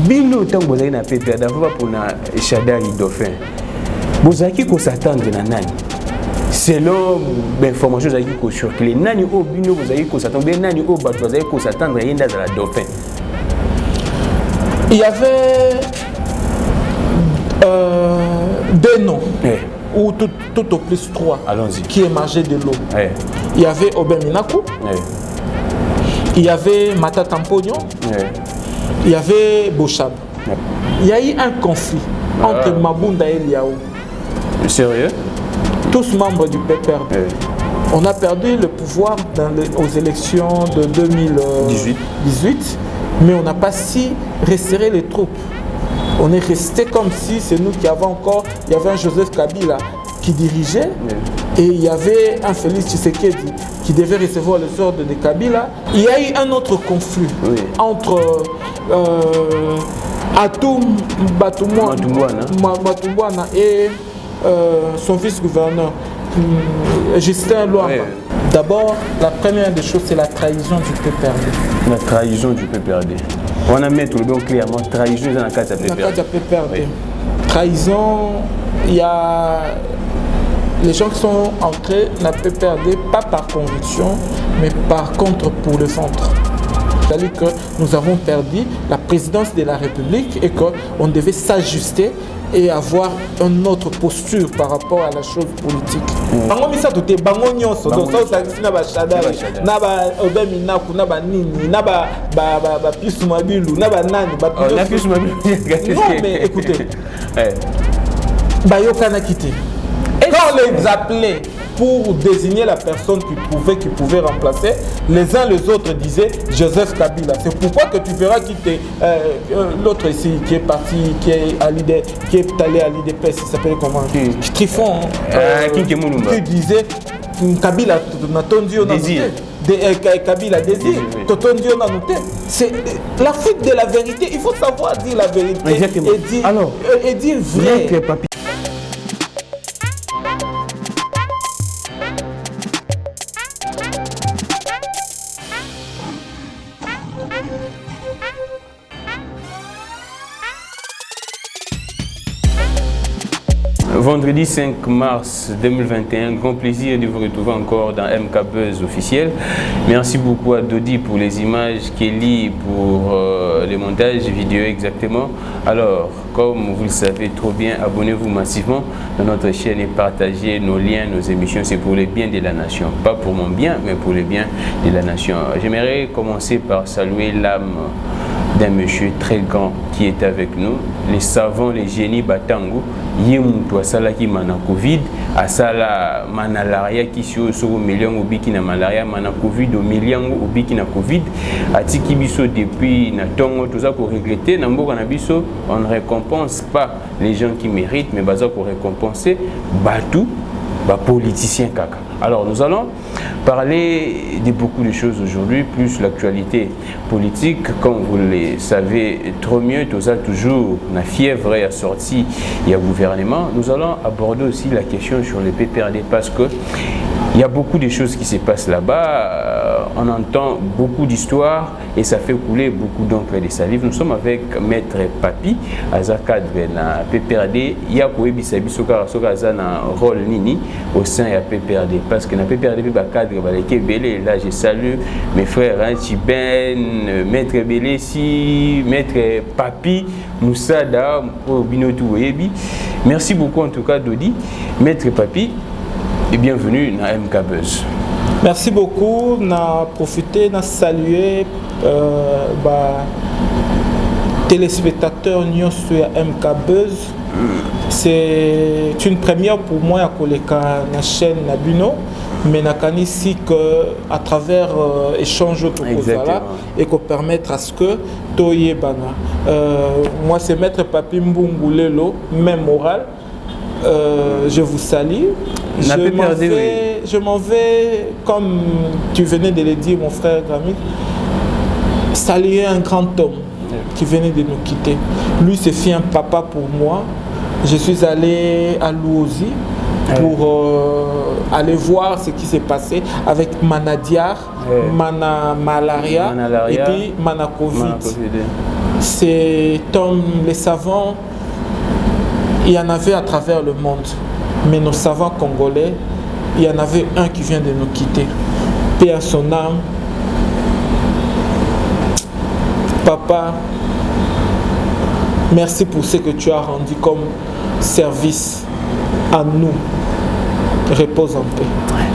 bino tant vous avez na PPRD d'abord pour na Shadari Dauphin vous avez qu'on s'attendre na nani selon l'information vous avez qu'on circuler nani au bino vous avez qu'on s'attendre nani au bat vous avez qu'on s'attendre yenda à la Dauphin. Il y avait deux noms ou tout au plus trois qui émergeaient de l'eau. Il y avait Obem Minaku, il y avait Mata Tampogno, il y avait Bochab. Il y a eu un conflit entre Mabunda et Liao. Sérieux? Tous membres du PPRD. On a perdu le pouvoir aux élections de 2018, mais on n'a pas si resserré les troupes. On est resté comme si c'est nous qui avons encore... Il y avait un Joseph Kabila qui dirigeait et il y avait un Félix Tshisekedi qui devait recevoir les ordres de Kabila. Il y a eu un autre conflit entre Atum Batoumouana et son vice-gouverneur Justin Loamba. D'abord, la première des choses, c'est la trahison du PPRD. La trahison du PPRD. On a mis tout le monde clairement trahison dans la carte à PPRD. Trahison, il y a les gens qui sont entrés dans la PPRD, pas par conviction, mais par contre pour le ventre. C'est-à-dire que nous avons perdu la présidence de la République et qu'on devait s'ajuster et avoir une autre posture par rapport à la chose politique. Bango misa tout est bango nyonso donc ça aussi na ba Shadari na ba Obem Minaku na ba nini na ba Pius Mabilu na ba nani ba Pius Mabilu. Non mais écoutez. Bayoka na quitté. Quand on les appelait pour désigner la personne qui pouvait remplacer, les uns les autres disaient Joseph Kabila. C'est pourquoi que tu verras quitter l'autre ici qui est parti, qui est allé à l'IDPS, il s'appelle comment? Trifon. Qui disait Kabila Totondio Kabila Désir. Totondio Nanoute. C'est la fuite de la vérité. Il faut savoir dire la vérité et dire vrai. Vendredi 5 mars 2021, grand plaisir de vous retrouver encore dans MK Buzz officiel. Merci beaucoup à Dodi pour les images, Kelly pour les montages vidéo exactement. Alors, comme vous le savez trop bien, abonnez-vous massivement dans notre chaîne et partagez nos liens, nos émissions. C'est pour le bien de la nation. Pas pour mon bien, mais pour le bien de la nation. J'aimerais commencer par saluer l'âme d'un monsieur très grand qui est avec nous, les savants, les génies Batango, Yemuto Asala qui mana Covid, Asala manalaria qui sur million obiki na malaria, mana Covid au million obiki na Covid, Atiki biso depuis na tongo tout ça pour regretter, Nambo Kanabiso, on ne récompense pas les gens qui méritent, mais baza pour récompenser Batou, politicien kaka. Alors nous allons parler de beaucoup de choses aujourd'hui, plus l'actualité politique, comme vous le savez trop mieux, tout ça toujours la fièvre est sortie, il y a gouvernement. Nous allons aborder aussi la question sur le PPRD parce que il y a beaucoup de choses qui se passent là-bas, on entend beaucoup d'histoires et ça fait couler beaucoup d'encre et de salive. Nous sommes avec Maître Papi, Azakadre na PPRD, il y a pour Ebisabi Soka Azana rôle nini au sein de PPRD parce que na PPRD il y a cadre baleke belé. Là je salue mes frères Chiben, Maître Belesi, Maître Papi, Moussada, Binotou Ebi. Merci beaucoup en tout cas Dodi, Maître Papi. Et bienvenue dans MK Buzz. Merci beaucoup. Na profité, na saluer téléspectateurs sur MK Buzz. C'est une première pour moi à koleka na chaîne Nabuno, mais nakani ici que à travers échange autour et qu'on permettre à ce que toye bana. Moi c'est Maître Papi Mbungulelo, même moral. Je vous salue. Je m'en vais, comme tu venais de le dire, mon frère Grammy, saluer un grand homme qui venait de nous quitter. Lui, c'est fait un papa pour moi. Je suis allé à Louosi pour aller voir ce qui s'est passé avec Manadiar, Malaria et puis Manacovid. C'est comme les savants, il y en avait à travers le monde, mais nos savants congolais, il y en avait un qui vient de nous quitter. Paix à son âme. Papa, merci pour ce que tu as rendu comme service à nous. Repose en paix.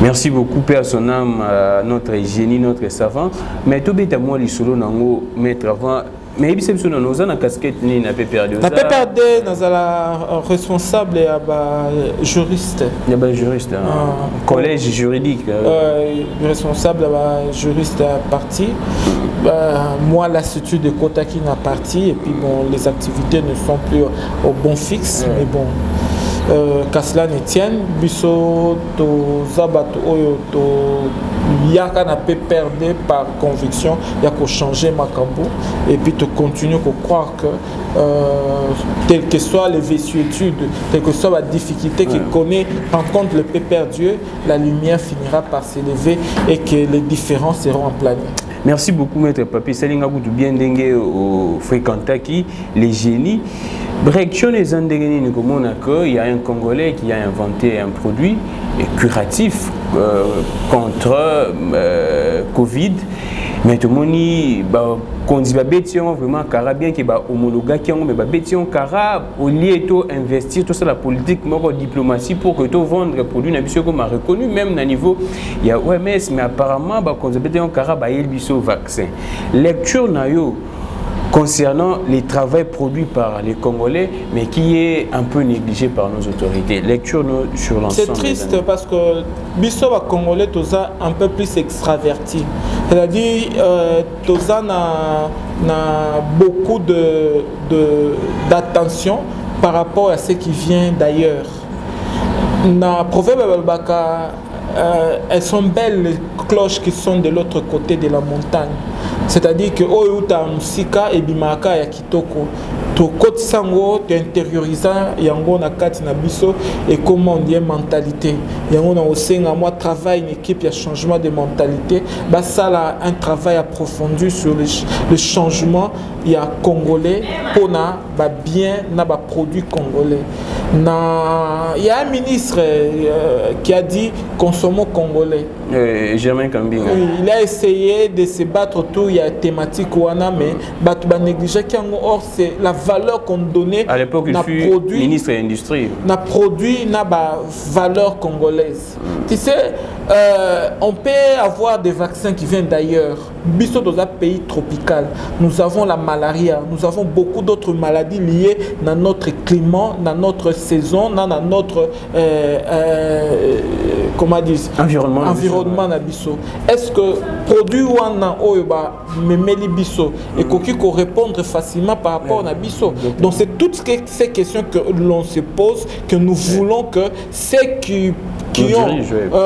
Merci beaucoup, Père son âme, notre génie, notre savant. Mais tout bête à moi, les solos nango mettre avant. Mais il s'est nous avons une casquette ni n'a pas perdu. N'a pas perdu, nous avons responsable et juriste. Il y a un juriste, collège juridique. Responsable juriste à parti. Moi, l'Institut de Kotaki n'a parti et puis bon, les activités ne sont plus au bon fixe, mais bon. Qu'à cela ne tienne, biso to zabato oyo to yaka na peut perdre par conviction, il y a qu'à changer Makambo et puis te continuer à croire que telles que soient les vicissitudes, telles que soit la difficulté qu'il connaît, rencontre le Père Dieu, la lumière finira par s'élever et que les différences seront aplanés. Merci beaucoup, Maître Papi. Salinga Boudou bien dengue au fréquentaki, les génies. Breaktion les endéguénis, il y a un Congolais qui a inventé un produit curatif contre Covid. Mais tout le monde quand dit vraiment cara bien qui ba homologa qui on mais ba bétion cara au lieu de investir tout ça la politique moko diplomatie pour que tu vendre produit na biso comme reconnu même na niveau il y a OMS mais apparemment ba quand bétion cara ba yel biso vaccin lecture na yo concernant les travaux produits par les Congolais, mais qui est un peu négligé par nos autorités. Lecture sur l'ensemble. C'est triste parce que Bisso Congolais, Toza un peu plus extraverti. C'est-à-dire, Toza n'a beaucoup d'attention par rapport à ce qui vient d'ailleurs. Na proverbe elles sont belles les cloches qui sont de l'autre côté de la montagne. C'est-à-dire que Oyuta Musika et Bimaka ya Kitoko. To côté sango, tu intériorises yango na kati na biso et comment on dit mentalité. Yango na osenga moi travail une équipe il y a changement de mentalité. Bah ça là un travail approfondi sur le changement il y a congolais pour na ba bien na ba produit congolais. Il y a un ministre qui a dit consommons congolais. Germain Kambinga. Il a essayé de se battre autour il y a thématique ouana mais ba négliger qu'en or c'est la valeur qu'on donnait à l'époque il fut produit, ministre de l'industrie. Na produit na ba valeur congolaise. Tu sais on peut avoir des vaccins qui viennent d'ailleurs. Biso dans un pays tropical, nous avons la malaria, nous avons beaucoup d'autres maladies liées à notre climat, dans notre saison, dans notre comment dire environnement na biso. Est-ce que produit wana oyoba memeli biso et qu'on répondre facilement par rapport à biso. Donc c'est toutes ces questions que l'on se pose que nous voulons que ceux qui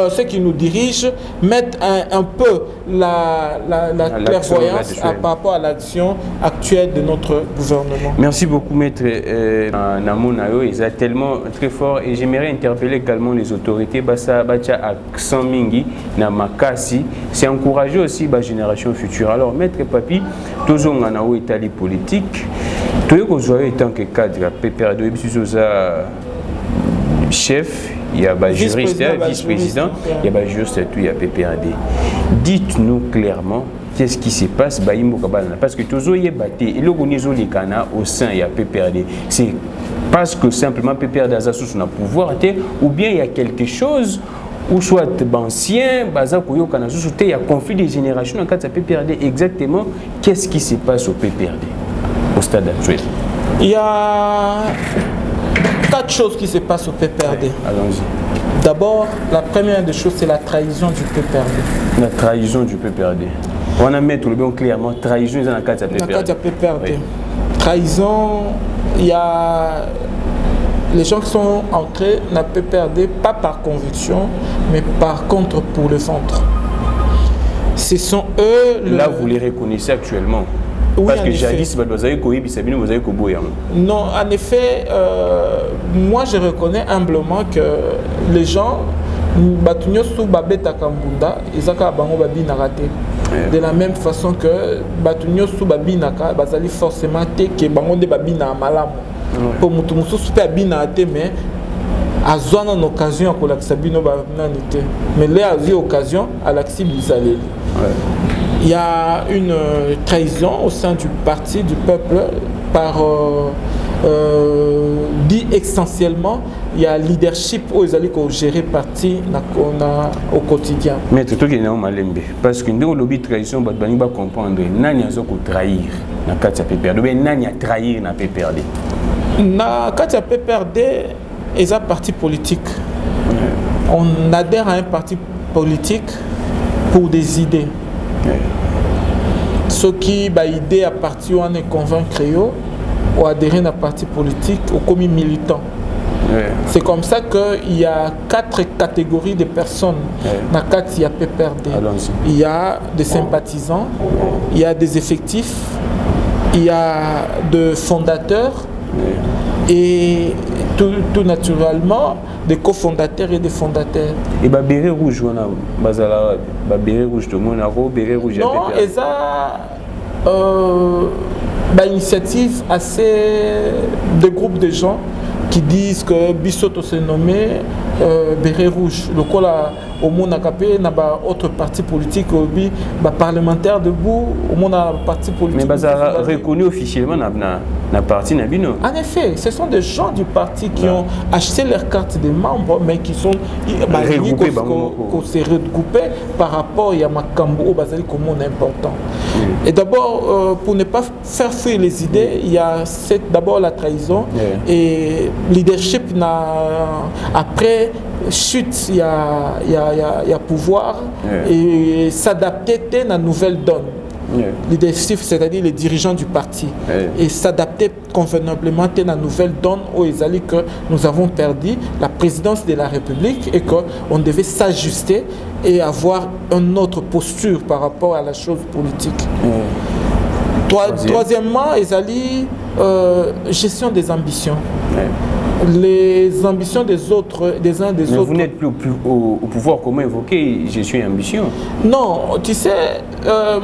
ceux qui nous dirigent mettent un peu la clairvoyance par rapport à l'action actuelle de notre gouvernement. Merci beaucoup, Maître Namonayo. Ils sont tellement très forts et j'aimerais interpeller également les autorités. Basa Bacha Accent Mingi, Namakasi, c'est encourager aussi la génération future. Alors, Maître Papi, tous on a un état politique. Tout le monde en tant que cadre, PPRD, chef. Il y a un juriste, vice-président, il y a un juriste, il y a PPRD. Dites-nous clairement qu'est-ce qui se passe parce que tous les battés et le au sein il y a PPRD. C'est parce que simplement PPRD a sous son pouvoir ou bien il y a quelque chose ou soit ancien, il y a conflit des générations dans le cadre de PPRD. Exactement, qu'est-ce qui se passe au PPRD au stade actuel? Il y a 4 choses qui se passent au PPRD. Ouais, allons-y. D'abord, la première des choses, c'est la trahison du PPRD. La trahison du PPRD. On a mis tout le bien clairement, trahison dans le cadre de PPRD. Dans le cadre de PPRD. Oui. Trahison, il y a les gens qui sont entrés dans le PPRD, pas par conviction, mais par contre pour le ventre. Ce sont eux... Là, vous les reconnaissez actuellement. Oui, parce que jadis, vous avez non, en effet, moi je reconnais humblement que les gens, de la même façon que bazali forcément que babina malamu pour mutumusou pe abina ate mais azwa une occasion à la sabino bananité mais là a eu occasion à l'accès bizaleli. Il y a une trahison au sein du parti du peuple par dit essentiellement il y a leadership où ils allaient gérer parti au quotidien. Mais tout qui est malembe parce que nous lobby trahison ba bani ba comprendre nani azo ko trahir na kati ya PPRD nani a trahir na PPRD na kati ya PPRD et un parti politique. On adhère à un parti politique pour des idées. Ceux qui ont idée à partir on est convaincre ou adhérer à un parti politique ou comme militant. C'est comme ça qu'il y a 4 catégories de personnes dans il y a PPRD. Il y a des sympathisants, il y a des effectifs, il y a des fondateurs et tout naturellement des cofondateurs et des fondateurs. Et bah béret rouge on a bazala bah béret rouge tout le monde a béret rouge. Non, et ça initiative assez de groupes de gens qui disent que Bissoto s'est nommé béret rouge. Le col au monde a capé n'a pas autre parti politique parlementaire debout au monde a parti politique. Mais ça reconnu officiellement na parti Nabino. En effet, ce sont des gens du parti qui ont acheté leur carte de membres mais qui sont regroupés par rapport à Makambo au Bazali comme on important. Et d'abord pour ne pas faire fuir les idées, il y a d'abord la trahison et leadership après chute il y a pouvoir et s'adapter à la nouvelle donne. Leadership, c'est-à-dire les dirigeants du parti et s'adapter convenablement à la nouvelle donne où ils allaient que nous avons perdu la présidence de la République et qu'on devait s'ajuster et avoir une autre posture par rapport à la chose politique. Troisièmement, ils allaient gestion des ambitions. Les ambitions des autres, des uns des mais autres. Vous n'êtes plus au pouvoir, comment évoquer gestion et ambition? Non, tu sais,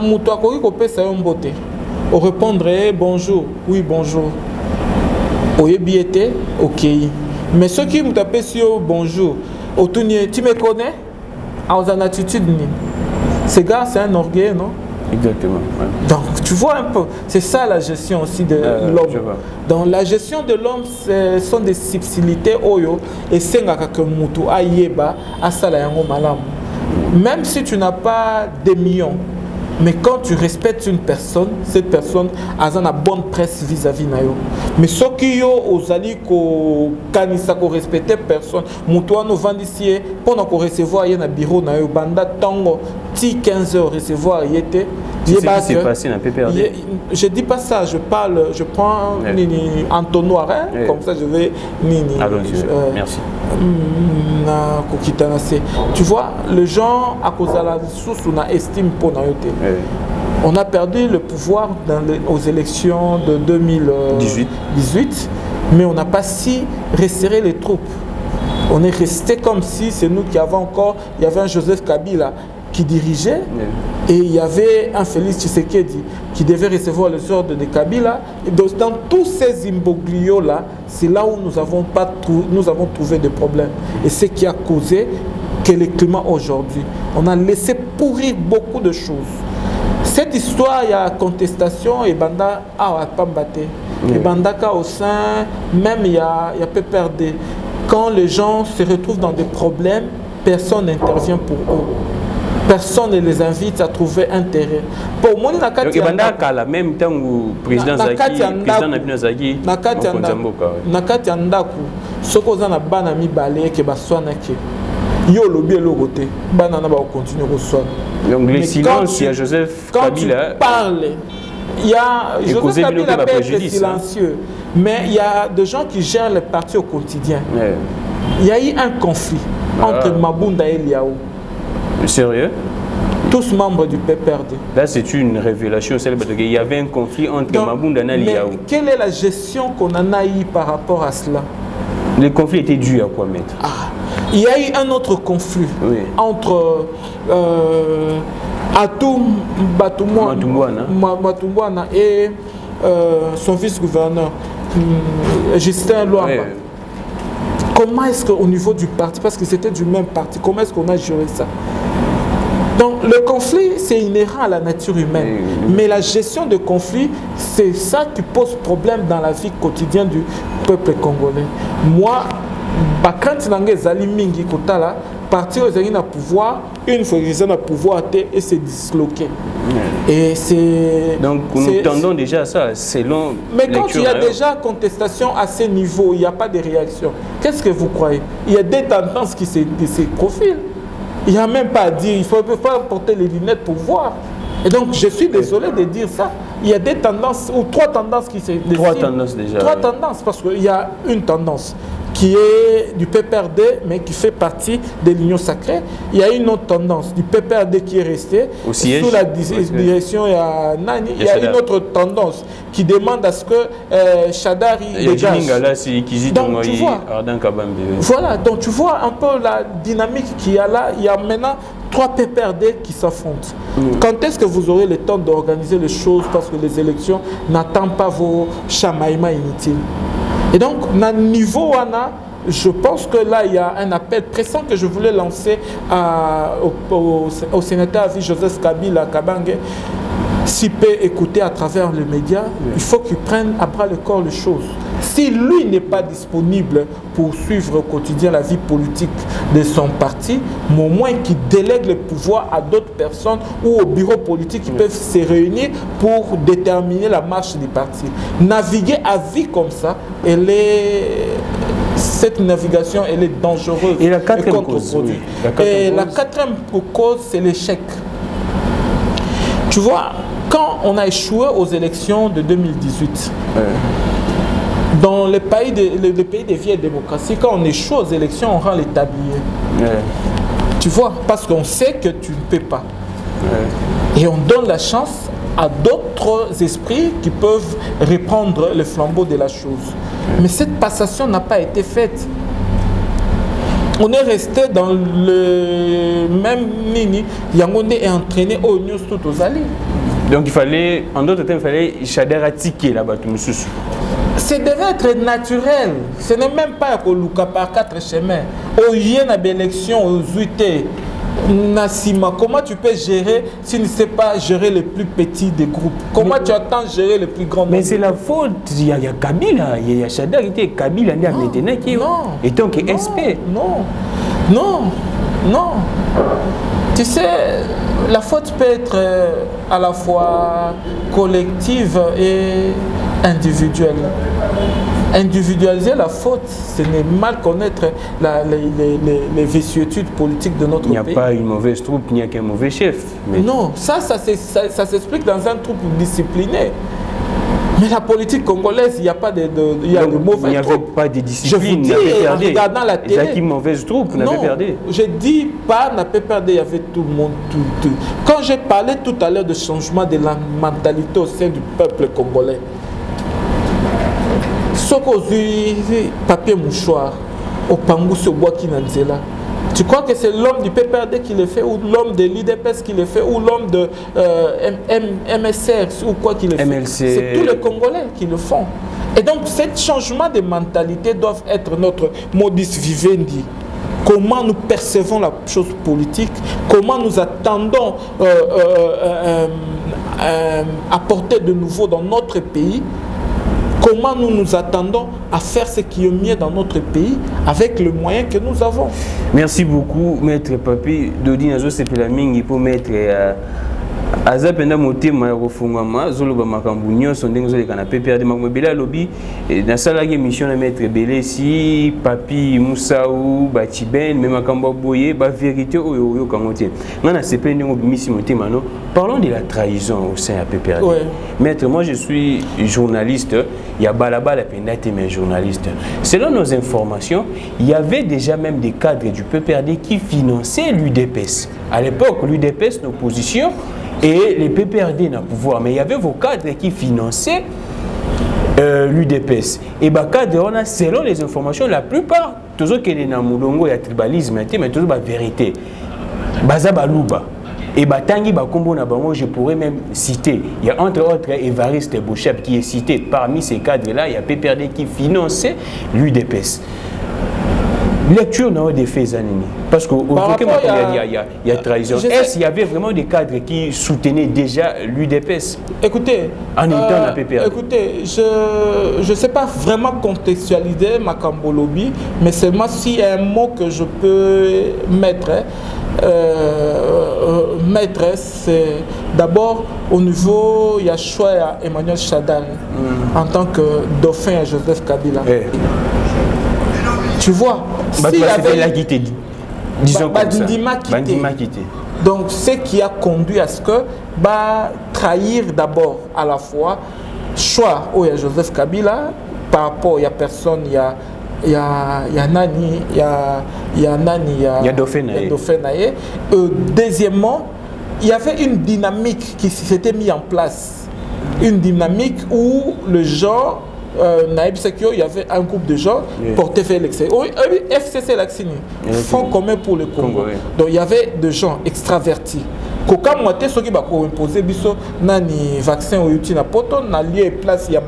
Moutouakori Kopé, c'est un beauté. On répondrait bonjour, oui bonjour. Oyebiete, ok. Mais ceux qui m'ont tapé sur bonjour, tu me connais? En attitude, ce gars, c'est un orgueil, non? Exactement. Ouais. Donc, tu vois un peu, c'est ça la gestion aussi de l'homme. Donc, la gestion de l'homme, ce sont des subtilités oyo et c'est que mutu ayeba asala yango malam. Même si tu n'as pas des millions, mais quand tu respectes une personne, cette personne a une bonne presse vis-à-vis de yo. Mais ceux qui ont osali ko kanisa ko respecter personne, mutu ano vendissier pendant qu'on recevoir y a un bureau na yo banda tango ti 15 heures recevoir y était. C'est ce qui s'est passé dans PPRD. Je dis pas ça, je parle, je prends entonnoir, comme ça je vais merci. Tu vois, les gens à cause de la source on a estime pour nayote. On a perdu le pouvoir aux élections de 2018, mais on n'a pas si resserré les troupes. On est resté comme si c'est nous qui avons encore, il y avait un Joseph Kabila qui dirigeait et il y avait un Félix Tshisekedi qui devait recevoir les ordres de Kabila. Et donc, dans tous ces imbroglios-là, c'est là où nous avons trouvé des problèmes. Et c'est ce qui a causé que le climat aujourd'hui. On a laissé pourrir beaucoup de choses. Cette histoire, il y a contestation et Banda a Pambate. Et Bandaka au sein, même il y a PPRD. Quand les gens se retrouvent dans des problèmes, personne n'intervient pour eux. Personne ne les invite à trouver intérêt. Pour moi, la même temps où président Zaki, Nakati Andaku, ce qu'on a bana mi balé que baswanake. Yo lobby le côté, banana va continuer au soir. Donc les silences, il y a Joseph Kabila. Quand tu parles, il y a Joseph Kabila peut être silencieux, mais il y a des gens qui gèrent le parti au quotidien. Il y a eu un conflit entre Mabunda et Liao. Sérieux? tous membres du PPRD. Là, c'est une révélation. Il y avait un conflit entre Mabunda et Liao. Quelle est la gestion qu'on en a eu par rapport à cela? Le conflit était dû à quoi, maître? Il y a eu un autre conflit entre Atum Batumbwana et son vice-gouverneur, Justin Luamba. Comment est-ce qu'au niveau du parti, parce que c'était du même parti, comment est-ce qu'on a géré ça? Donc le conflit, c'est inhérent à la nature humaine. Mais la gestion de conflit, c'est ça qui pose problème dans la vie quotidienne du peuple congolais. Moi, quand Zali Mingi Kotala, parti aux na pouvoir, une fois qu'ils ont le pouvoir, et c'est disloqué. Et c'est. Donc nous tendons déjà à ça, selon. Mais quand il y a déjà contestation à ce niveau, il n'y a pas de réaction. Qu'est-ce que vous croyez? Il y a des tendances qui se profilent. Il n'y a même pas à dire, il ne faut pas porter les lunettes pour voir. Et donc, je suis désolé de dire ça. Il y a des tendances, ou trois tendances qui se dessinent. Trois tendances déjà. Trois tendances, parce qu'il y a une tendance qui est du PPRD, mais qui fait partie de l'Union sacrée. Il y a une autre tendance du PPRD qui est resté sous la direction de Nani. Il y a une autre tendance qui demande à ce que Chadari dégage. Donc, tu vois, voilà, donc tu vois un peu la dynamique qu'il y a là. Il y a maintenant 3 PPRD qui s'affrontent. Quand est-ce que vous aurez le temps d'organiser les choses, parce que les élections n'attendent pas vos chamaïmas inutiles? Et donc, à niveau je pense que là, il y a un appel pressant que je voulais lancer au sénateur Avis Joseph Kabila Kabange. S'il peut écouter à travers les médias, il faut qu'il prenne à bras le corps les choses. Si lui n'est pas disponible pour suivre au quotidien la vie politique de son parti, mais au moins qu'il délègue le pouvoir à d'autres personnes ou au bureau politique qui peuvent se réunir pour déterminer la marche du parti. Naviguer à vie comme ça, cette navigation, elle est dangereuse. Et la quatrième cause, la quatrième cause, c'est l'échec. Tu vois, quand on a échoué aux élections de 2018, dans les pays des vieilles démocraties, quand on échoue aux élections, on rend les tabliers. Tu vois, parce qu'on sait que tu ne peux pas. Et on donne la chance à d'autres esprits qui peuvent reprendre le flambeau de la chose. Mais cette passation n'a pas été faite. On est resté dans le même nini. Yangonde est entraîné au news tout aux alliés. Donc il fallait, en d'autres termes, il fallait Chadera tiquer là-bas. Ça devait être naturel. Ce n'est même pas que Luka par 4 chemins. Au yé na élection aux UT. Nassima, comment tu peux gérer si tu ne sais pas gérer les plus petits des groupes? Comment tu attends gérer les plus grands? Mais c'est la faute, il y a Kabila, il y a Chadar, il y a Kabila, il y a maintenant qui est donc SP. Non. Tu sais, la faute peut être à la fois collective et individuelle. Individualiser la faute, ce n'est mal connaître les vicissitudes politiques de notre pays. Il n'y a pas une mauvaise troupe, il n'y a qu'un mauvais chef. Mais... Non, ça s'explique dans un troupe discipliné. Mais la politique congolaise, il n'y a pas de mauvaises troupes. Il n'y avait pas de discipline. Je vous dis, en regardant la télé. Il y a mauvaise troupe, n'a pas perdu. Je dis pas n'a pas perdu, il y avait tout le monde. Tout. Quand j'ai parlé tout à l'heure de changement de la mentalité au sein du peuple congolais, ce qu'on dit, papier mouchoir, au pangou sur bois qui n'en. Tu crois que c'est l'homme du PPRD qui le fait, ou l'homme de l'IDPS qui le fait, ou l'homme de MSR, ou quoi qui le fait? C'est tous les Congolais qui le font. Et donc, ce changement de mentalité doit être notre modus vivendi. Comment nous percevons la chose politique, comment nous attendons apporter de nouveau dans notre pays. Comment nous nous attendons à faire ce qui est mieux dans notre pays avec les moyens que nous avons. Merci beaucoup, Maître Papi. Dodi Nazo Sepelaming, il faut mettre aza penda motema ya kofungama zoloba makambo nyonso ndenge zoleka na PPRD makambo ebele alobi nasalaki émission na maître Belesi Papi Musau Bachiben me makambo boye ba vérité oyo oyokango te nga na sepeli ndenge obimisi motema no. Parlons de la trahison au sein de PPRD. Ouais. Maître, moi je suis journaliste, il y a balabala penda te mais journaliste. Selon nos informations, il y avait déjà même des cadres du PPRD qui finançaient l'UDPS. À l'époque, l'UDPS en opposition et les PPRD n'a pouvoir, mais il y avait vos cadres qui finançaient l'UDPS. Et bah cadre on a selon les informations la plupart tous ceux qui na mulongo ya tribalisme mais tous ba vérité. Baza baluba et batangi bakombo na bango je pourrais même citer. Il y a entre autres Évariste Bouchep qui est cité parmi ces cadres là, il y a PPRD qui finançait l'UDPS. Lecture n'a pas d'effet zanini parce qu'au il y a trahison. Est-ce qu'il y avait vraiment des cadres qui soutenaient déjà l'UDPS? Écoutez, en étant la PPRD. Écoutez, je ne sais pas vraiment contextualiser ma Cambolobi, mais seulement s'il y a un mot que je peux mettre, c'est d'abord au niveau, il y a choix Emmanuel Chadal en tant que dauphin à Joseph Kabila. Tu vois, s'il y avait la guité, disons comme ça. Donc, ce qui a conduit à ce que trahir d'abord à la fois choix où il y a Joseph Kabila par rapport il y a personne, il y a Nani, il y a Dauphin. Deuxièmement, il y avait une dynamique qui s'était mise en place, une dynamique où le genre Naïb Sekio, il y avait un groupe de gens portés vers l'extérieur. FCC Laxini, Fonds commun pour le Congo. Donc il y avait des gens extravertis. Quand moi, ceux qui ont imposé biso nani vaccin au utina poto, na lié place il y a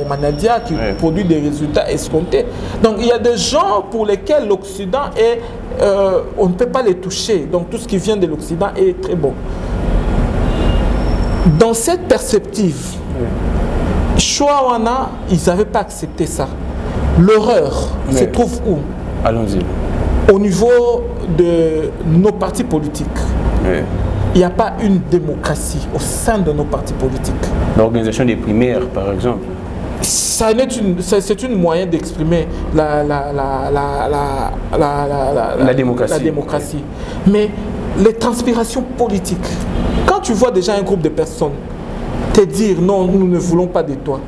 Manadia qui produit des résultats escomptés. Donc il y a des gens pour lesquels l'Occident est, on ne peut pas les toucher. Donc tout ce qui vient de l'Occident est très bon. Dans cette perspective. Chouawana, ils n'avaient pas accepté ça. L'horreur se trouve où? Allons-y. Au niveau de nos partis politiques. Il n'y a pas une démocratie au sein de nos partis politiques. L'organisation des primaires, par exemple. C'est une moyen d'exprimer la démocratie. Mais les transpirations politiques, quand tu vois déjà un groupe de personnes te dire non, nous ne voulons pas de toi.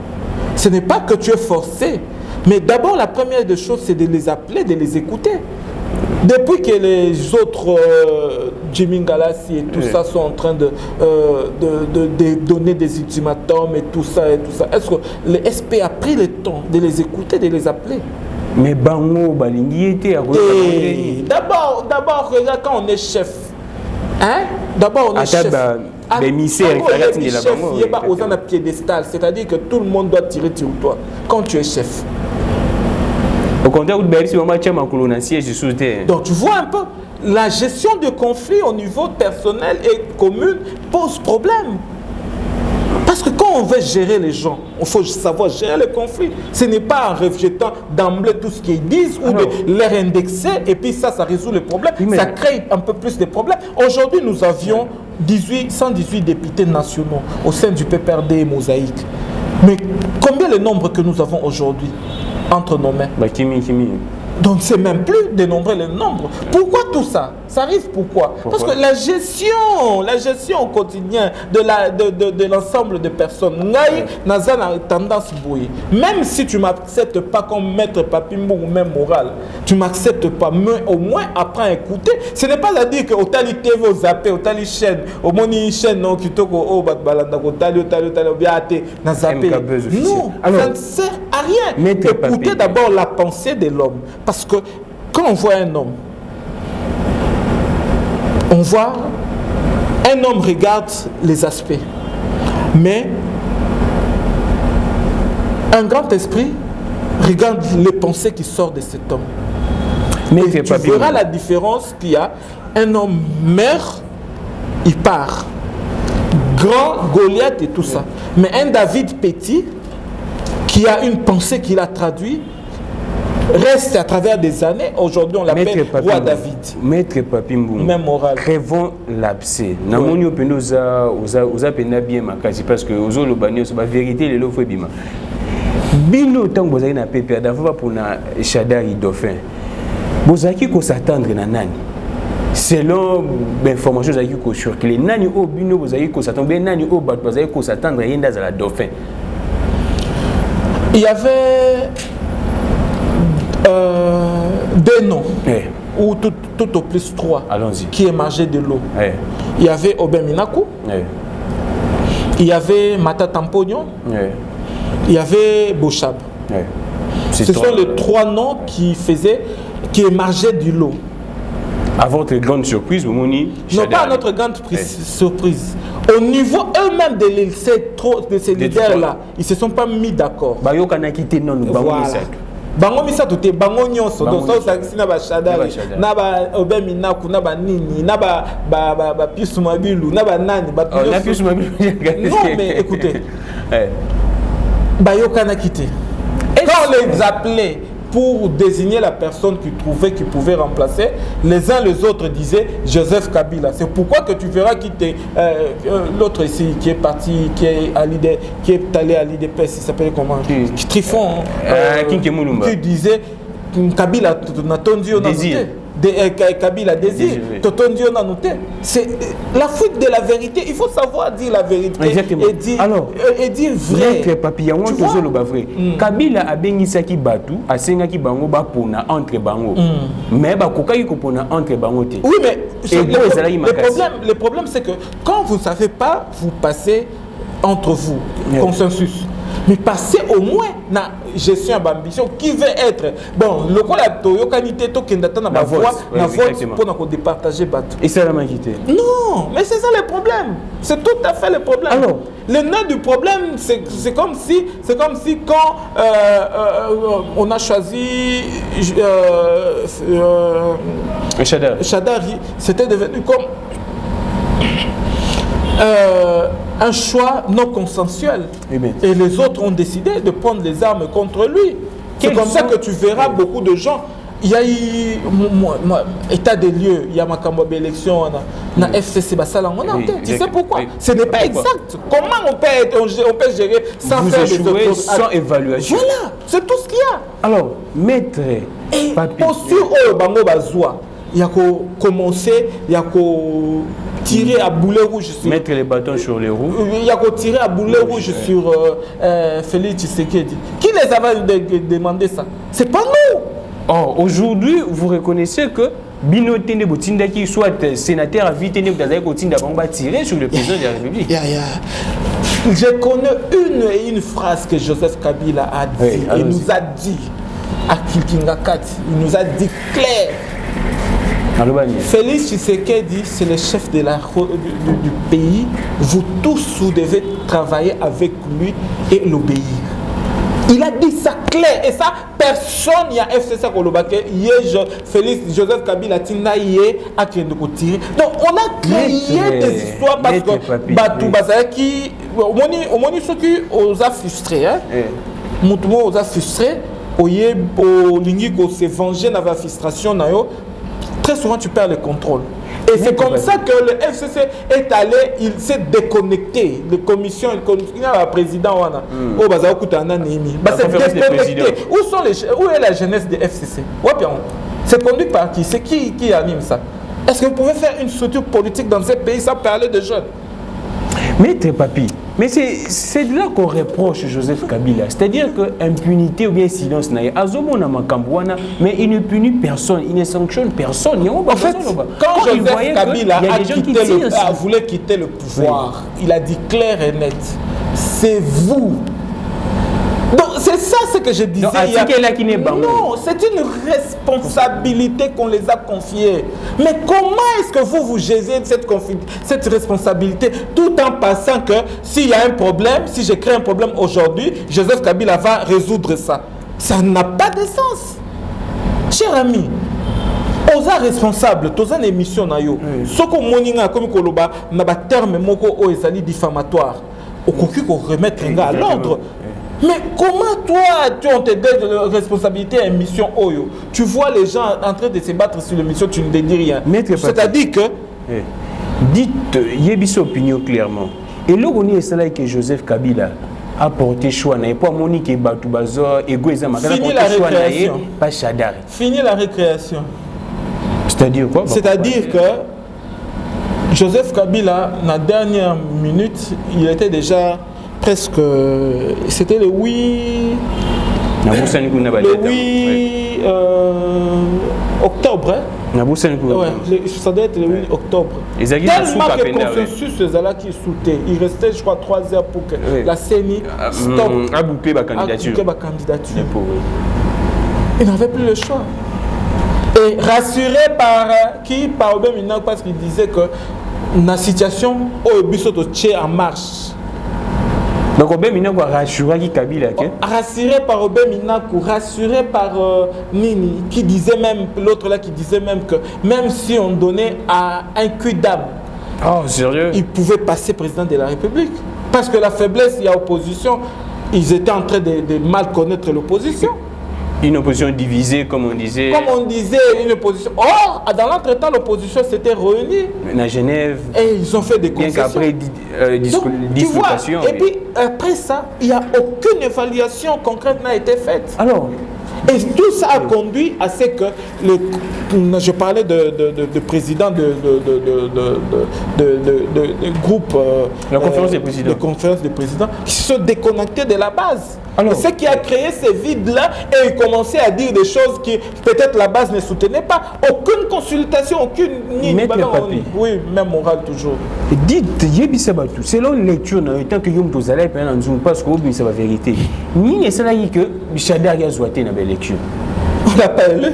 Ce n'est pas que tu es forcé, mais d'abord la première des choses, c'est de les appeler, de les écouter. Depuis que les autres Jimmy Galassi et tout ça sont en train de donner des ultimatums et tout ça, est-ce que le SP a pris le temps de les écouter, de les appeler? Mais Bango, Balingi était à d'abord, regarde quand on est chef. Hein? D'abord, on est chef. C'est-à-dire que tout le monde doit tirer sur toi quand tu es chef. Au contraire, donc tu vois un peu, la gestion de conflits au niveau personnel et commune pose problème. Parce que quand on veut gérer les gens, il faut savoir gérer les conflits. Ce n'est pas en rejetant d'emblée tout ce qu'ils disent ou de les indexer et puis ça résout le problème. Oui, ça crée un peu plus de problèmes. Aujourd'hui, nous avions 118 députés nationaux au sein du PPRD et Mosaïque. Mais combien le nombre que nous avons aujourd'hui entre nos mains? Donc c'est même plus dénombrer le nombre. Pourquoi tout ça? Ça arrive pourquoi? Parce que la gestion au quotidien de l'ensemble de personnes, n'a tendance bouillir. Même si tu ne m'acceptes pas comme maître Papimbo ou même moral, tu ne m'acceptes pas, mais au moins apprends à écouter. Ce n'est pas à dire que au tali TV, au zappé, au tali chaîne, au moni chaîne, non, qui toque au batbalanda, au tali, na zappé. Non, ça ne sert à rien. Écoutez d'abord la pensée de l'homme. Parce que quand on voit un homme, un homme regarde les aspects, mais un grand esprit regarde les pensées qui sortent de cet homme. Mais tu verras la différence qu'il y a. Un homme meurt, il part. Grand Goliath et tout ça. Mais un David petit, qui a une pensée qu'il a traduite, reste à travers des années. Aujourd'hui, on l'appelle Roi David. Maître Papi Mbungu. Même moral. Crevons l'abcès. Namoni opendo oza pena bien makasi parce que ozo lobani so ba vérité le lofo bima. Bino tant bozali na PPA d'avant pour na Shadari Dauphin. Bozaki ko s'attendre na nani. Selon l'information zaki ko circuler nani o bino bozaki ko s'attendre bien nani o bat bozaki ko s'attendre yenda za la Dauphin. Il y avait deux noms, ou tout au plus 3, qui émergeaient de l'eau. Il y avait Obin Minaku, il y avait Mata Tampognon, il y avait Bochab. Ce sont les 3 noms qui émergeaient de l'eau. À votre grande surprise, Moni? Non, pas à notre grande surprise. Au niveau eux-mêmes de ces leaders-là, ils ne se sont pas mis d'accord. Voilà. Bango misato te bango nyonso donc ça aussi na ba Shadari na ba Obin Minaku na ba Nini na ba Pius Mabilu na ba nani ba Pius Mabilu. Non mais écoutez. Bayoka na quitté. Quand on les appelait pour désigner la personne qu'ils trouvaient qui pouvait remplacer, les uns les autres disaient Joseph Kabila. C'est pourquoi que tu verras quitter l'autre ici qui est parti, qui est allé à l'IDPS, il s'appelle comment? Trifon, qui disait Kabila n'a tendu au Kabila désir, Totondi on a noté. C'est la fuite de la vérité. Il faut savoir dire la vérité. Exactement. Et dire vrai. Kabila a béni saki batu, a sengaki bango ba pona entre bango. Mais ba kokaki ko pona entre bango te. Oui mais le problème c'est que quand vous ne savez pas, vous passez entre vous consensus. Mais passez au moins na gestion d'ambition qui veut être bon le coup la toyo qualité to kendata na ma voix na vote pour na départager bateau. Et ça la manquité. Non, mais c'est ça le problème. C'est tout à fait le problème. Alors, le nœud du problème c'est comme si quand on a choisi Shadari, c'était devenu comme un choix non consensuel. Et les autres ont décidé de prendre les armes contre lui. C'est comme ça que tu verras beaucoup de gens. Il y a eu état des lieux, il y a ma élection, na FCC Basala. Tu sais pourquoi? Ce n'est pas exact. Comment on peut gérer sans faire des autres sans évaluation? Voilà, c'est tout ce qu'il y a. Alors, maître posture au Bango Bazoua, il y a commencer, il y a tirer à boulet rouge sur... Mettre les bâtons sur les roues. Il y a tiré à boulet rouge sur Félix Tshisekedi. Qui les avait demandé ça? C'est pas nous. Or, aujourd'hui, vous reconnaissez que Bino Tende Botinda, qui soit sénateur à Vitene Botinda, va tirer sur le président de la République. Je connais une phrase que Joseph Kabila a dit. Il nous a dit à Kilkingakat, il nous a dit clair. Félix Tshisekedi, c'est le chef du pays. Vous tous, vous devez travailler avec lui et l'obéir. Il a dit ça clair. Et ça, personne n'y a FCC Kolobake. Félix Joseph Kabila Tina yé a créé de tirer. Donc on a créé des histoires parce que Batou Bazaki, au moins ceux qui ont frustré, Moutoumou ont frustré, au Lingiko s'est vengé de la frustration. Très souvent, tu perds le contrôle. Et c'est comme ça que le FCC est allé, il s'est déconnecté. Les commissions, il y a un président, c'est déconnecté. Où est la jeunesse du FCC? C'est conduit par qui? C'est qui anime ça? Est-ce que vous pouvez faire une structure politique dans ce pays sans parler de jeunes? Maître Papi, mais c'est de là qu'on reproche Joseph Kabila. C'est-à-dire que impunité ou bien silence, mais il ne punit personne, il ne sanctionne personne. En fait, quand Joseph Kabila voulait quitter le pouvoir, il a dit clair et net, c'est vous. Donc c'est ça ce que je disais. Non, c'est une responsabilité qu'on les a confiée. Mais comment est-ce que vous gérez cette responsabilité tout en pensant que s'il y a un problème, si je crée un problème aujourd'hui, Joseph Kabila va résoudre ça? Ça n'a pas de sens. Cher ami, aux responsables, tous les émissions, ce qu'on moninga comme koloba n'a pas terme moko o ezali diffamatoire. Au cocu qu'on remette à l'ordre. Mais comment toi, on te donne de responsabilité à une mission Oyo? Tu vois les gens en train de se battre sur l'émission, tu ne te dis rien. C'est-à-dire que... Dites, Yébis opinion clairement. Et là, on est cela que Joseph Kabila a porté choix. Et pas Monique et Batoubazo et Gouezama. Fini la récréation. Pas Chadari. Fini la récréation. C'est-à-dire quoi? C'est-à-dire que Joseph Kabila, dans la dernière minute, il était déjà presque... C'était le 8... Le 8 octobre. Ouais, ça doit être le 8 octobre. Tellement que le consensus qui sautait. Il restait, je crois, 3 heures pour que la CENI stoppe. A bouclé ma candidature. Il n'avait plus le choix. Et rassuré par qui? Par Obemina, parce qu'il disait que la situation au Bissoto tient en marche. Donc Obemina va rassurer Kabila. Rassuré par Obemina, rassuré par Nini, qui disait même, l'autre là qui disait même que même si on donnait à un cul d'âme, il pouvait passer président de la République. Parce que la faiblesse, il y a opposition, ils étaient en train de mal connaître l'opposition. Une opposition divisée, comme on disait. Comme on disait, une opposition. Or, dans l'entretemps, l'opposition s'était réunie. À Genève. Et ils ont fait des concessions. Bien qu'après dislocation. Et puis, après ça, il n'y a aucune évaluation concrète n'a été faite. Alors, et tout ça a conduit à ce que je parlais de président de groupe, la conférence des présidents. De conférence des présidents qui se sont déconnectés de la base. Alors, ce qui a créé ces vides-là, et ils commençaient à dire des choses qui peut-être la base ne soutenait pas. Aucune consultation, aucune... Oui, même morale toujours. Dites, selon lecture, tant que vous vous allez faire un zoom, parce que c'est la vérité. Ni c'est là que Chadari a zoité dans l'élection. On l'a pas élu.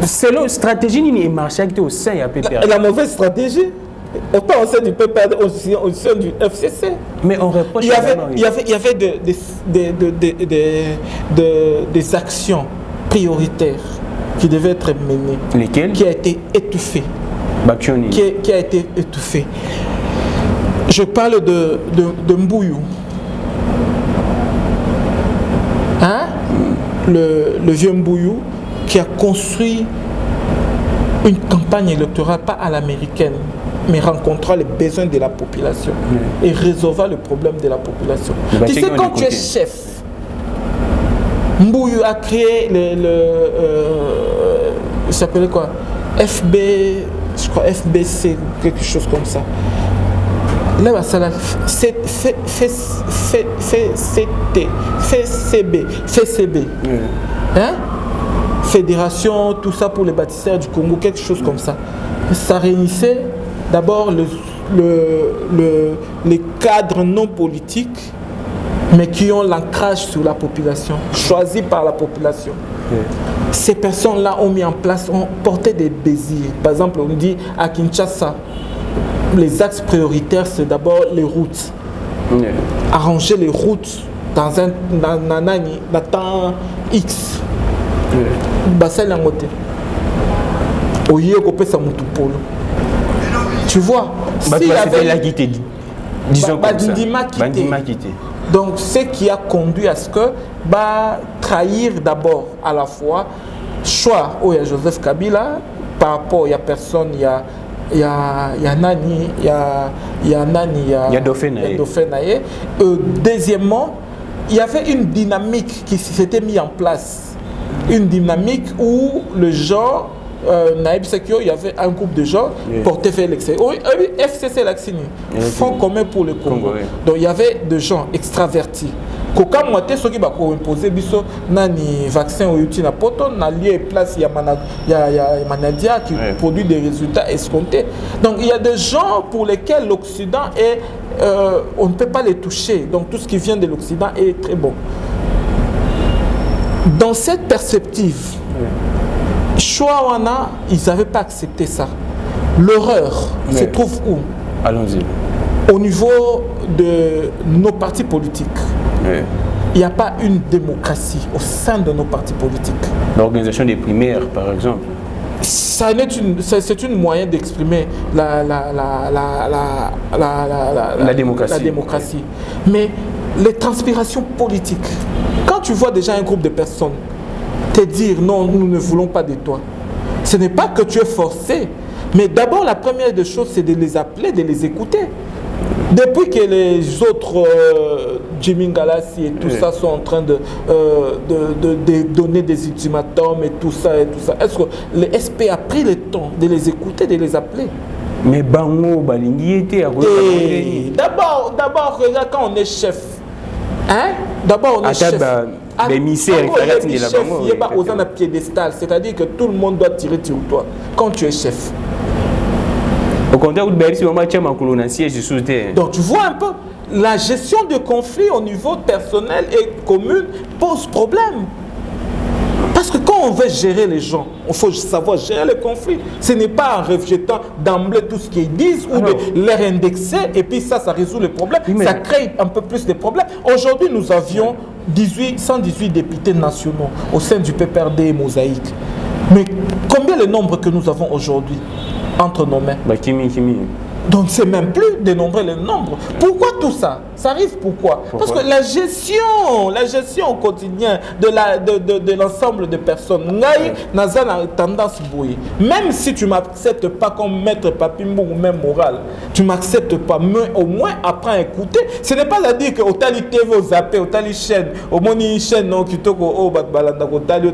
Selon stratégie, il marche au sein de PPR. La mauvaise stratégie. Autant au sein du PPR, au sein du FCC. Mais on reproche. Il y avait des actions prioritaires qui devaient être menées. Lesquelles? Qui a été étouffée. Qui a été étouffée. Je parle de Mbouyou. Hein? Le vieux Mbouyou qui a construit une campagne électorale, pas à l'américaine, mais rencontrant les besoins de la population et résolvant le problème de la population. Tu sais, quand tu es chef, Mbouyou a créé il s'appelait quoi? Je crois FBC, quelque chose comme ça. Là, ça FCB. Hein? Fédération, tout ça pour les bâtisseurs du Congo, quelque chose comme ça. Ça réunissait d'abord les cadres non politiques, mais qui ont l'ancrage sur la population, choisis par la population. Ces personnes-là ont mis en place, ont porté des désirs. Par exemple, on dit à Kinshasa, les axes prioritaires, c'est d'abord les routes. Arranger les routes dans un temps X. Tu vois, s'il y avait la quitté, disons quitté. Donc, ce qui a conduit à ce que trahir d'abord à la fois choix où il y a Joseph Kabila par rapport il y a personne, il y a Nani, il y a Dauphin Naye. Deuxièmement, il y avait une dynamique qui s'était mise en place. Une dynamique où le genre, Naïb Sekio, il y avait un groupe de gens portés vers l'extérieur. FCC Laxini, Fonds commun pour le Congo. Donc il y avait des gens extravertis. Koka moite soki ba ko imposer biso nani vaccin au yuti na poto na lié place ya Manadia qui produit des résultats escomptés. Donc il y a des gens pour lesquels l'Occident est on ne peut pas les toucher. Donc tout ce qui vient de l'Occident est très bon. Dans cette perspective, Chouawana, ils n'avaient pas accepté ça. L'horreur se trouve où? Allons-y. Au niveau de nos partis politiques. Il n'y a pas une démocratie au sein de nos partis politiques. L'organisation des primaires, par exemple. C'est une moyen d'exprimer la démocratie. Mais les transpirations politiques. Quand tu vois déjà un groupe de personnes te dire non, nous ne voulons pas de toi, ce n'est pas que tu es forcé, mais d'abord la première des choses, c'est de les appeler, de les écouter. Depuis que les autres, Jimmy Galassi et tout ça, sont en train de donner des ultimatums et tout ça, est-ce que le SP a pris le temps de les écouter, de les appeler? Mais Bango, Balingi était à d'abord, regarde quand on est chef. Hein? D'abord, on est chef. L'émissaire, il y a un piédestal, c'est-à-dire que tout le monde doit tirer sur toi quand tu es chef. Au contraire, donc tu vois un peu, la gestion de conflits au niveau personnel et commune pose problème. Parce que quand on veut gérer les gens, il faut savoir gérer les conflits. Ce n'est pas en rejetant d'emblée tout ce qu'ils disent ou de les indexer et puis ça résout le problème. Oui, ça crée un peu plus de problèmes. Aujourd'hui, nous avions 118 députés nationaux au sein du PPRD et Mosaïque. Mais combien le nombre que nous avons aujourd'hui entre nos mains? Donc c'est même plus dénombrer le nombre. Pourquoi tout ça? Ça arrive pourquoi? Parce que la gestion au quotidien de l'ensemble de personnes, Naza a tendance bouillir. Même si tu ne m'acceptes pas comme maître Papimbo ou même moral, tu ne m'acceptes pas, mais au moins apprends à écouter. Ce n'est pas à dire que au tali TV, au zappé, au tali chaîne, au moni chaîne, non, qui toque au batbalanda, au tali,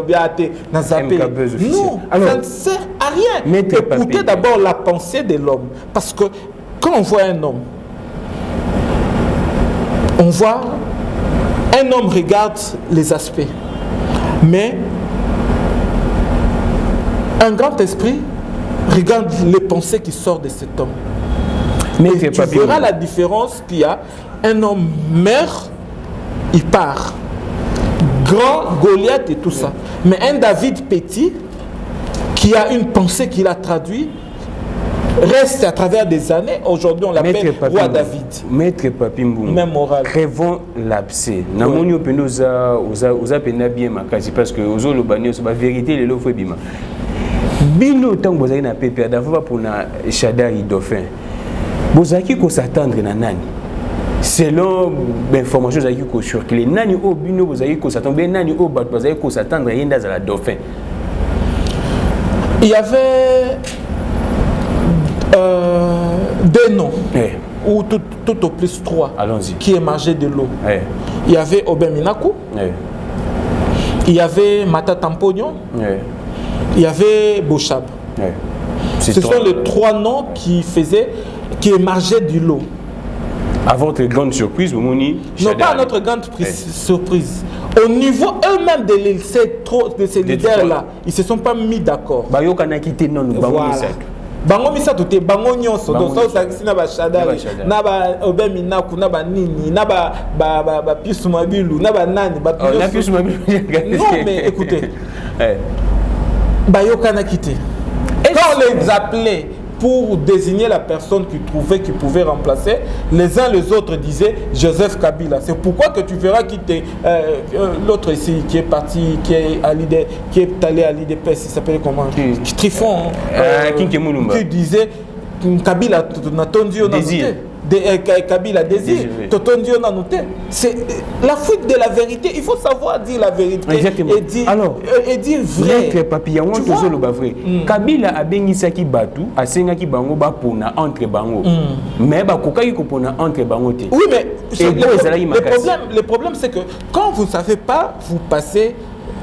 biate, na zappé. Non, ça ne sert à rien. Écoutez d'abord la pensée de l'homme. Parce que quand on voit un homme, regarde les aspects. Mais un grand esprit regarde les pensées qui sortent de cet homme. Mais tu verras la différence qu'il y a. Un homme meurt, il part. Grand Goliath et tout ça. Mais un David petit qui a une pensée qu'il a traduite, reste à travers des années. Aujourd'hui, on l'appelle roi David. Maître Papimbo. Même moral. Crevons l'abcès. Namonio penoza oza pena bien makasi parce que ozo lo banio so ba vérité le lo fo bima. Bino tant bozaki na PPA d'avant pour na Chadari Dauphin. Bozaki ko s'attendre na nani. Selon l'information zaki ko circuler nani o bino bozaki ko s'attendre ben nani o bat bozaki ko s'attendre yenda za la Dauphin. Il y avait deux noms, ou tout au plus trois, qui émergeaient de l'eau. Il y avait Obin Minaku, il y avait Mata Tampognon, il y avait Bochab. Ce sont les trois noms qui émergeaient de l'eau. À votre grande surprise, Mouni? Non, pas à notre grande surprise. Au niveau eux-mêmes de ces leaders-là, ils ne se sont pas mis d'accord. Voilà. Bango misato te bango nyonso donc ça aussi na ba Chadari na ba Obin Minaku na ba nini na ba Pius Mabilu na ba nani ba na Pius Mabilu. Non mais écoutez. Ba yokana kité. Quand on les appelait pour désigner la personne qu'ils trouvaient qui pouvait remplacer, les uns les autres disaient Joseph Kabila. C'est pourquoi que tu verras quitter l'autre ici qui est parti, qui est allé à l'IDPS, il s'appelle comment? Trifon, qui disait Kabila Natondio Désir. Kabila Désir, Totondio Nanoté. C'est la fuite de la vérité. Il faut savoir dire la vérité. Exactement. Et dire vrai. Kabila a béni Saki Batu, a Sengaki Bango Bapona entre Bango. Mais Bakokai Kopona entre Bango. Oui, mais le problème, c'est que quand vous ne savez pas, vous passez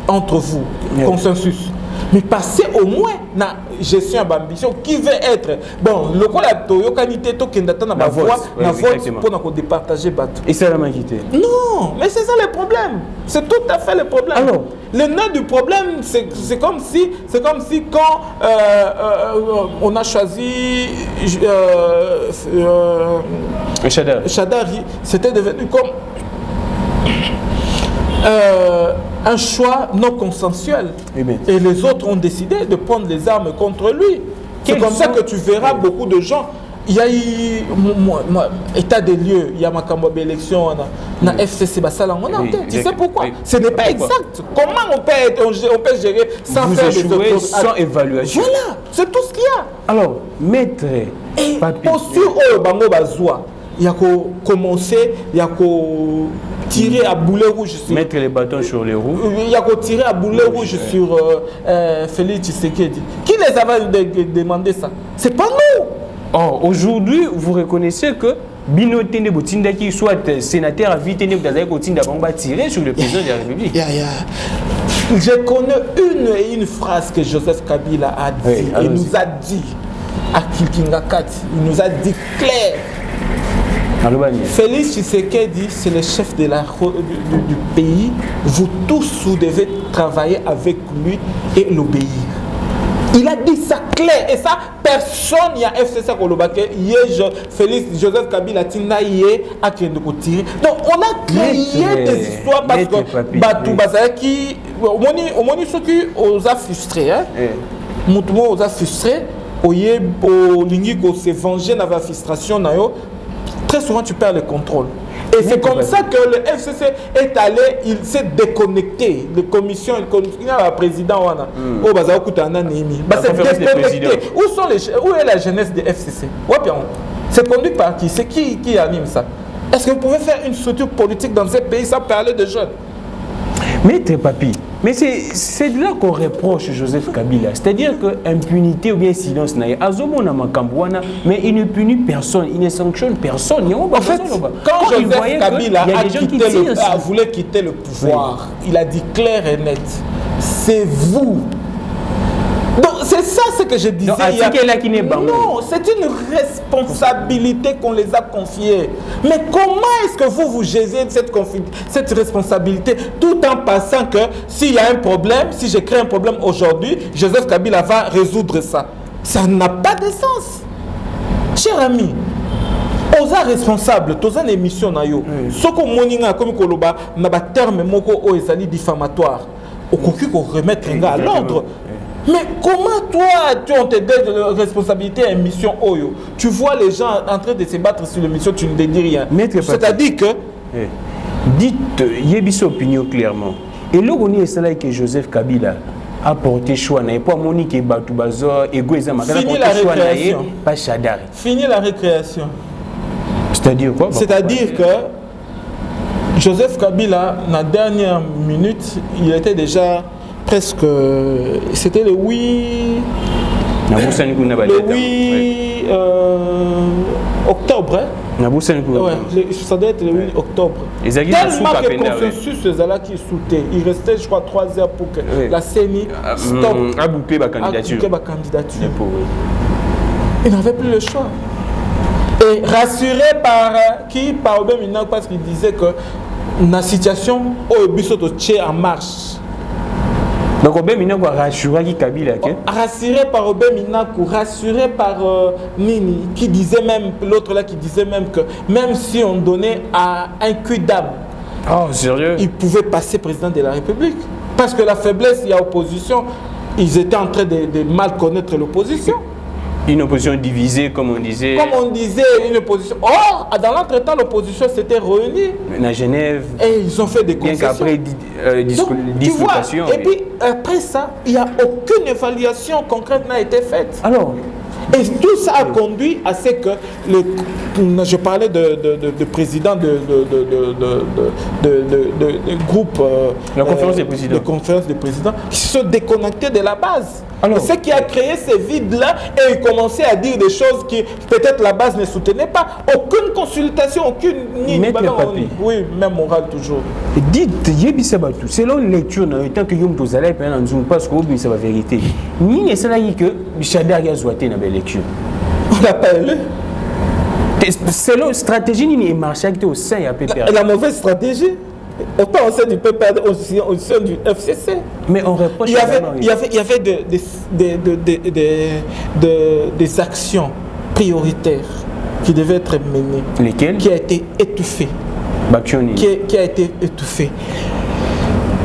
entre vous, consensus. Mais passez au moins na gestion d'ambition qui veut être bon le coup la toyo qualité to kendata na voix na vote pour nous départager bateau. Et ça l'a manqué. Non, mais c'est ça le problème. C'est tout à fait le problème. Alors, le nœud du problème c'est comme si quand on a choisi Chadari, c'était devenu comme un choix non consensuel. Et les autres ont décidé de prendre les armes contre lui. C'est comme ça que tu verras beaucoup de gens. Il y a eu état des lieux, il y a ma élection, na FCC Bassala. Tu sais pourquoi? Ce n'est pas exact. Comment on peut gérer sans faire des autres, sans évaluation? Voilà, c'est tout ce qu'il y a. Alors, maître posture au Bango Bazoua. il y a commencer, il y a tirer à boulet rouge sur... Mettre les bâtons sur les roues. Il y a tirer à boulet rouge sur Félix Tshisekedi. Qui les avait demandé ça? C'est pas nous. Or, aujourd'hui, vous reconnaissez que Bino Tende Botinda, qui soit sénateur à vie, Tende Botinda, on va tirer sur le président de la République. Je connais une phrase que Joseph Kabila a dit. Oui, il nous a dit à Kilkingakat, il nous a dit clair. Félix Tshisekedi, c'est le chef de du pays. Vous tous, vous devez travailler avec lui et l'obéir. Il a dit ça clair. Et ça, personne n'y a FCC Kolobake. Félix Joseph Kabila Tinda yé a créé de tirer. Donc on a créé des histoires parce que Batou Bazaki, au moins ceux qui ont frustré, Moutouma ont frustré, au Lingiko s'est vengé dans la frustration. Très souvent tu perds le contrôle. Et c'est comme ça que le FCC est allé, il s'est déconnecté. Les commissions, il y a un président, au où est la jeunesse du FCC? C'est conduit par qui? C'est qui anime ça? Est-ce que vous pouvez faire une structure politique dans ce pays sans parler de jeunes? Maître Papi, mais c'est de là qu'on reproche Joseph Kabila. C'est-à-dire que impunité ou bien silence, mais il ne punit personne, il ne sanctionne personne. En fait, quand Joseph Kabila voulait quitter le pouvoir, il a dit clair et net, c'est vous. Donc c'est ça ce que je disais. Non, c'est une responsabilité qu'on les a confiée. Mais comment est-ce que vous gérez cette responsabilité tout en pensant que s'il y a un problème, si je crée un problème aujourd'hui, Joseph Kabila va résoudre ça? Ça n'a pas de sens. Cher ami, aux responsables, tous en émission ce que moninga comme koloba na ba terme moko o ezali diffamatoire. Au cocu qu'on remettre à l'ordre. Mais comment toi, tu as des responsabilités à une mission Oyo? Tu vois les gens en train de se battre sur l'émission, tu ne dis rien. C'est-à-dire que... Dites, Yébis opinion clairement. Et là, on est cela que Joseph Kabila a porté choix. Et pas Monique et Batoubazo, et Gouezama. Fini la récréation. Pas Chadari. Fini la récréation. C'est-à-dire quoi? C'est-à-dire que Joseph Kabila, dans la dernière minute, il était déjà... presque, c'était le 8 octobre. Ça doit être le 8 octobre. Tellement que le consensus qui sautait. Il restait, je crois, 3 heures pour que la CENI stoppe à boucler ma candidature. Il n'avait plus le choix. Et rassuré par qui? Par Obemina, parce qu'il disait que la situation au Bissot en marche. Donc Obé Minakou a rassuré Kabila. Rassuré par Obé Minakou, rassuré par Nini, qui disait même, l'autre là qui disait même que même si on donnait à un cul d'âme, il pouvait passer président de la République. Parce que la faiblesse, il y a opposition, ils étaient en train de mal connaître l'opposition. Une opposition divisée, comme on disait. Comme on disait, une opposition. Or, dans l'entretemps, l'opposition s'était réunie. À Genève. Et ils ont fait des concessions. Bien qu'après dislocation. Et puis, après ça, il n'y a aucune évaluation concrète n'a été faite. Alors, et tout ça a conduit à ce que je parlais de président de groupe, la conférence des présidents. De conférence des présidents qui se sont déconnectés de la base. Alors, ce qui a créé ces vides-là, et ils commençaient à dire des choses qui peut-être la base ne soutenait pas. Aucune consultation, aucune... Oui, même morale toujours. Dites, selon lecture, tant que vous allez parce que c'est la vérité. Ni c'est là que Chadar a zoité dans l'élection. On l'a pas élu. Selon stratégie, il y a marché au sein de la PPR. La mauvaise stratégie. Autant au sein du PPR, au sein du FCC. Mais on reproche. Il y avait des actions prioritaires qui devaient être menées. Lesquelles? Qui a été étouffée. Qui a été étouffée.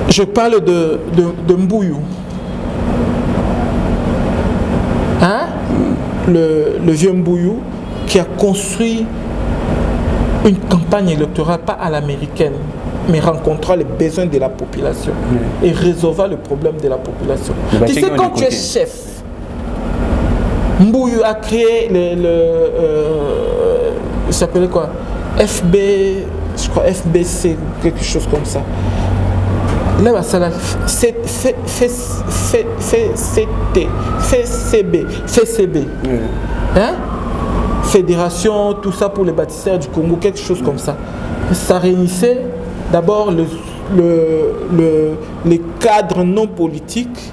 Je parle de Mbouyou. Hein? Le vieux Mbouyou qui a construit une campagne électorale, pas à l'américaine, mais rencontrant les besoins de la population et résolvant le problème de la population. Tu sais, quand tu es chef, Mbouyou a créé s'appelait quoi? FB, je crois FBC, quelque chose comme ça. Là, ça l'a fait FCB. Hein? Fédération, tout ça pour les bâtisseurs du Congo, quelque chose comme ça. Ça réunissait d'abord les cadres non politiques,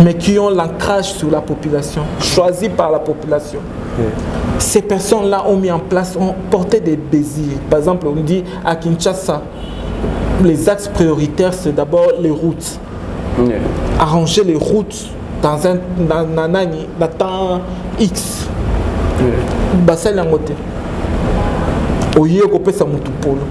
mais qui ont l'ancrage sur la population, choisis par la population. Ces personnes-là ont mis en place, ont porté des désirs. Par exemple, on dit à Kinshasa, les axes prioritaires, c'est d'abord les routes. Arranger les routes dans un temps X. Basel en côté. Oye, kopé sa mutu polo.